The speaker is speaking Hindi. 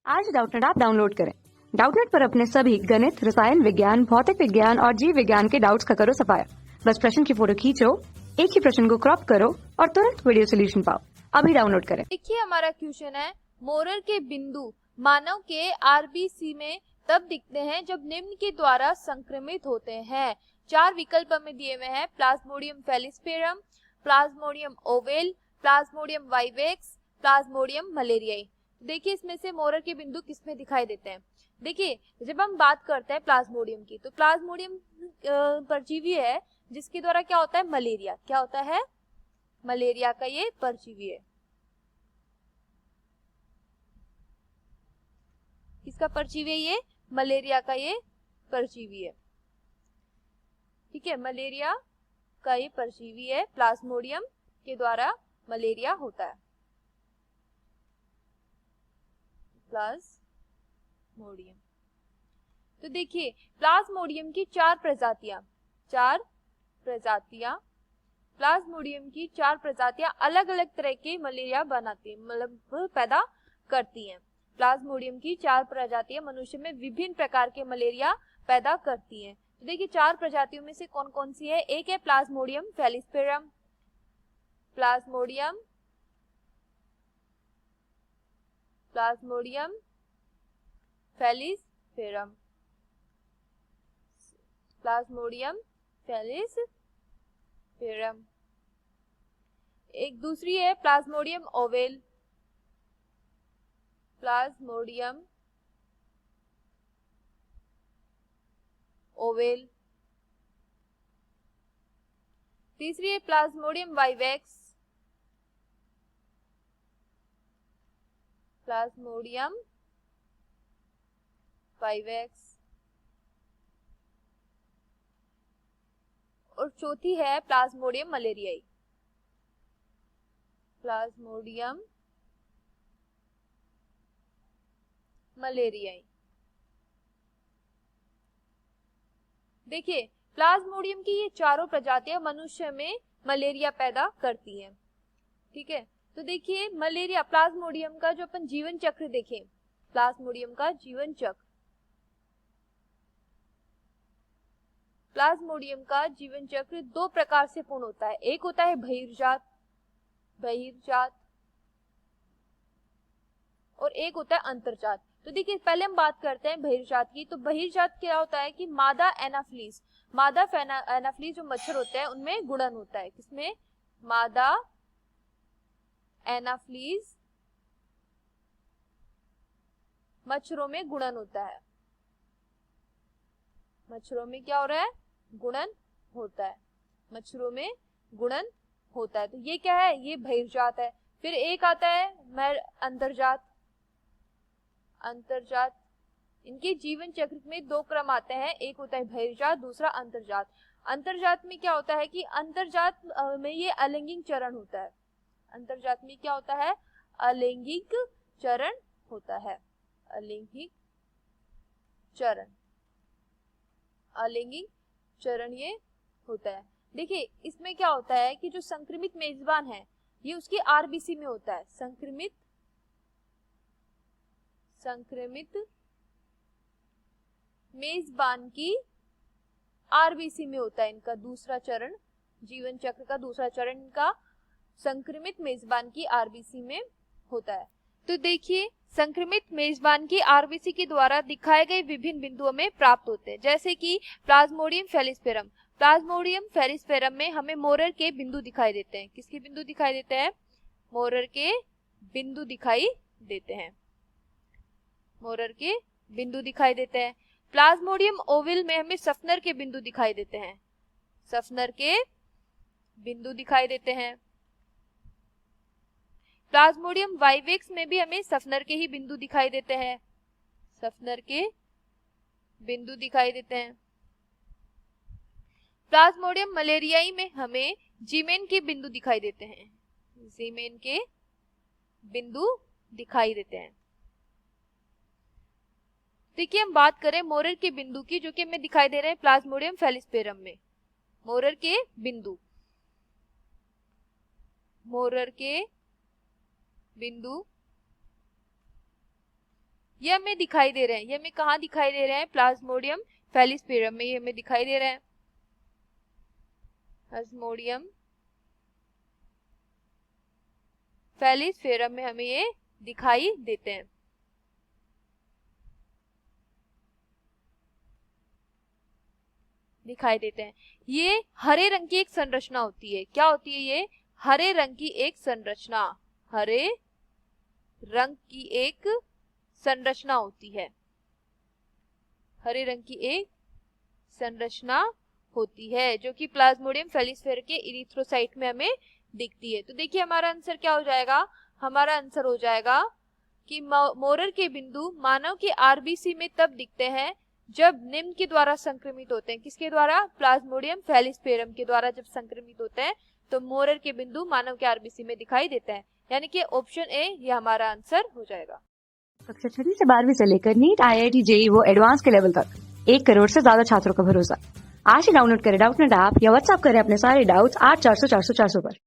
आज डाउटनेट ऐप डाउनलोड करें। डाउटनेट पर अपने सभी गणित, रसायन विज्ञान, भौतिक विज्ञान और जीव विज्ञान के डाउट्स का करो सफाया। बस प्रश्न की फोटो खींचो, एक ही प्रश्न को क्रॉप करो और तुरंत वीडियो सोल्यूशन पाओ। अभी डाउनलोड करें। देखिए हमारा क्वेश्चन है, मोरर के बिंदु मानव के आरबीसी में तब दिखते हैं जब निम्न के द्वारा संक्रमित होते हैं। चार विकल्प हमें दिए हुए हैं: plasmodium falciparum, plasmodium ovale, plasmodium vivax, plasmodium malariae. देखिए इसमें से मोरर के बिंदु किसमें दिखाई देते हैं। देखिए जब हम बात करते हैं प्लाज्मोडियम की, तो प्लाज्मोडियम परजीवी है जिसके द्वारा क्या होता है, मलेरिया। क्या होता है, मलेरिया का ये परजीवी है। किसका परजीवी है ये, मलेरिया का ये परजीवी है। ठीक है, मलेरिया का ये परजीवी है, प्लाज्मोडियम के द्वारा मलेरिया होता है। प्लाज्मोडियम, तो देखिए प्लाज्मोडियम की चार प्रजातियां प्लाज्मोडियम की चार प्रजातियां अलग अलग तरह के मलेरिया बनाती, मतलब पैदा करती हैं। प्लाज्मोडियम की चार प्रजातियां मनुष्य में विभिन्न प्रकार के मलेरिया पैदा करती हैं। तो देखिए चार प्रजातियों में से कौन कौन सी है। एक है Plasmodium falciparum, Plasmodium falciparum, Plasmodium फेलिस्पेरम। एक दूसरी है प्लाज्मोडियम ओवेल, प्लाज्मोडियम ओवेल। तीसरी है प्लाज्मोडियम वाइवेक्स, प्लाज्मोडियम वाइवेक्स। और चौथी है प्लाज्मोडियम मलेरियाई, प्लाज्मोडियम मलेरियाई। देखिए प्लाज्मोडियम की ये चारों प्रजातियां मनुष्य में मलेरिया पैदा करती हैं। ठीक है, तो देखिए मलेरिया, प्लाज्मोडियम का जो अपन जीवन चक्र देखें, प्लाज्मोडियम का जीवन चक्र, प्लाज्मोडियम का जीवन चक्र दो प्रकार से पूर्ण होता है। एक होता है बहिर्जात और एक होता है अंतर्जात। तो देखिए पहले हम बात करते हैं बहिर्जात की। तो बहिर्जात क्या होता है कि मादा एनाफ्लीज जो मच्छर होते हैं उनमें गुणन होता है। किसमें, मादा एनाफ्लीज मच्छरों में गुणन होता है। मच्छरों में क्या हो रहा है, गुणन होता है, मच्छरों में गुणन होता है। तो ये क्या है, ये बहिर्जात है। फिर एक आता है अंतर्जात। इनके जीवन चक्र में दो क्रम आते हैं, एक होता है बहिर्जात, दूसरा अंतर्जात। अंतर्जात में क्या होता है कि अंतर्जात में ये अलैंगिक चरण होता है। अंतर्जात में क्या होता है, अलैंगिक चरण होता है। अलैंगिक चरण ये होता है। देखिए इसमें क्या होता है कि जो संक्रमित मेजबान है ये उसकी आरबीसी में होता है। संक्रमित मेजबान की आरबीसी में होता है इनका दूसरा चरण, जीवन चक्र का दूसरा चरण इनका संक्रमित मेजबान की आरबीसी में होता है। तो देखिए संक्रमित मेजबान की आरबीसी के द्वारा दिखाए गए विभिन्न बिंदुओं में प्राप्त होते हैं, जैसे कि प्लाज्मोडियम फेलिस्पेरम में हमें मोरर के बिंदु दिखाई देते हैं। किसके बिंदु दिखाई देते हैं, मोरर के बिंदु दिखाई देते हैं। मोरर के बिंदु दिखाई देते हैं। प्लाज्मोडियम ओविल में हमें सफनर के बिंदु दिखाई देते हैं। प्लाज्मोडियम वाइवेक्स में भी हमें सफनर के ही बिंदु दिखाई देते हैं। प्लाज्मोडियम मलेरियाई में हमें जीमेन के बिंदु दिखाई देते हैं। देखिए हम बात करें मोरर के बिंदु की, जो कि हमें दिखाई दे रहे हैं प्लाज्मोडियम फेलिस्पेरम में। मोरर के बिंदु ये हमें दिखाई दे रहे हैं। ये हमें कहाँ दिखाई दे रहे हैं? प्लाज्मोडियम फेलिस्पेरम में ये हमें दिखाई दे रहे हैं। प्लाज्मोडियम फेलिस्पेरम में हमें ये दिखाई देते हैं। ये हरे रंग की एक संरचना होती है। क्या होती है ये? हरे रंग की एक संरचना। हरे रंग की एक संरचना होती है। हरे रंग की एक संरचना होती है जो कि प्लाज्मोडियम फेलिस्फेर के इरिथ्रोसाइट में हमें दिखती है। तो देखिए हमारा आंसर क्या हो जाएगा? हमारा आंसर हो जाएगा कि मोरर के बिंदु मानव के आरबीसी में तब दिखते हैं जब निम्न के द्वारा संक्रमित होते हैं। किसके द्वारा? प्लाज्मोडियम फेलिस्पेरम के द्वारा जब संक्रमित होते हैं तो मोरर के बिंदु मानव के आरबीसी में दिखाई देते हैं। यानी कि ऑप्शन ए ये हमारा आंसर हो जाएगा। कक्षा 6 से 12वीं से लेकर नीट, IIT, JEE वो एडवांस के लेवल तक 1 करोड़ से ज्यादा छात्रों का भरोसा। आज ही डाउनलोड करें डाउटनेट ऐप या व्हाट्सएप करें अपने सारे डाउट्स 8400 400 400 पर।